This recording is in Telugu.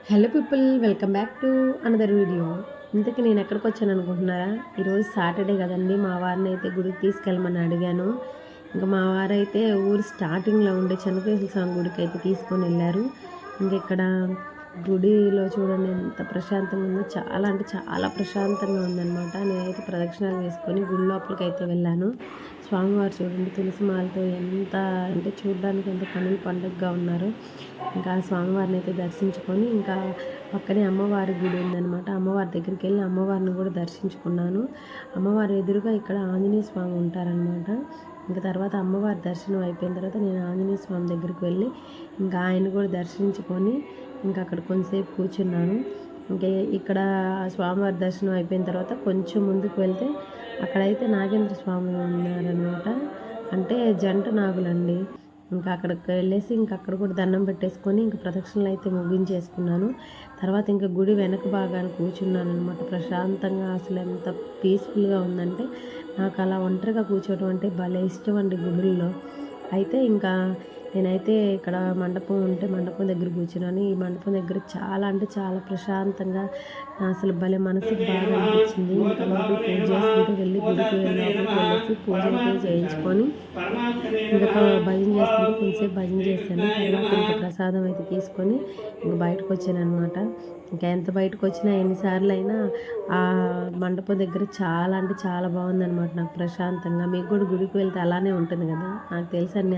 Hello people, welcome back to another video. ఇంతకీ నేను ఎక్కడికి వచ్చాను అనుకుంటున్నారా? ఈరోజు సాటర్డే కదండి. మా వారిని అయితే గుడికి తీసుకెళ్ళమని అడిగాను. ఇంకా మా వారైతే ఊరు స్టార్టింగ్లో ఉండే చెన్నకేశ్వర స్వామి గుడికి అయితే తీసుకొని వెళ్ళారు. ఇంక ఇక్కడ గుడిలో చూడండి ఎంత ప్రశాంతంగా ఉందో, చాలా అంటే చాలా ప్రశాంతంగా ఉందన్నమాట. నేనైతే ప్రదక్షిణాలు వేసుకొని గుడి లోపలికి అయితే వెళ్ళాను. స్వామివారు చూడండి తులసి మాలతో ఎంత అంటే చూడడానికి ఎంత కనుల పండుగగా ఉన్నారు. ఇంకా స్వామివారిని అయితే దర్శించుకొని ఇంకా పక్కనే అమ్మవారి గుడి ఉందన్నమాట. అమ్మవారి దగ్గరికి వెళ్ళి అమ్మవారిని కూడా దర్శించుకున్నాను. అమ్మవారి ఎదురుగా ఇక్కడ ఆంజనేయ స్వామి ఉంటారనమాట. ఇంకా తర్వాత అమ్మవారి దర్శనం అయిపోయిన తర్వాత నేను ఆంజనేయ స్వామి దగ్గరికి వెళ్ళి ఇంకా ఆయన కూడా దర్శించుకొని ఇంకా అక్కడ కొంతసేపు కూర్చున్నాను. ఇంకా ఇక్కడ స్వామివారి దర్శనం అయిపోయిన తర్వాత కొంచెం ముందుకు వెళ్తే అక్కడైతే నాగేంద్ర స్వామి ఉన్నారనమాట. అంటే జంట నాగులండి. ఇంకా అక్కడికి వెళ్ళేసి ఇంకా అక్కడ కూడా దండం పెట్టేసుకొని ఇంకా ప్రదక్షిణలు అయితే ముగించేసుకున్నాను. తర్వాత ఇంకా గుడి వెనక భాగాన కూర్చున్నాను అనమాట. ప్రశాంతంగా అసలు ఎంత పీస్ఫుల్గా ఉందంటే నాకు అలా ఒంటరిగా కూర్చోవడం అంటే భలే ఇష్టం అండి గుడుల్లో. అయితే ఇంకా నేనైతే ఇక్కడ మండపం ఉంటే మండపం దగ్గర కూర్చున్నాను. ఈ మండపం దగ్గర చాలా అంటే చాలా ప్రశాంతంగా అసలు భలే మనసుకి బాగా అనిపించింది. ఇంకా లోపల పూజ చేస్తుంటే వెళ్ళి గుడికి వెళ్ళేసి పూజ అయితే చేయించుకొని ఇంకా భజన చేస్తుంటే కొంచెంసేపు భజన చేశాను. తర్వాత ఇంకా ప్రసాదం అయితే తీసుకొని ఇంకా బయటకు వచ్చాను అనమాట. ఇంకా ఎంత బయటకు వచ్చినా ఎన్నిసార్లు అయినా ఆ మండపం దగ్గర చాలా అంటే చాలా బాగుందన్నమాట. నాకు ప్రశాంతంగా. మీకు కూడా గుడికి వెళ్తే అలానే ఉంటుంది కదా, నాకు తెలుసు అన్ని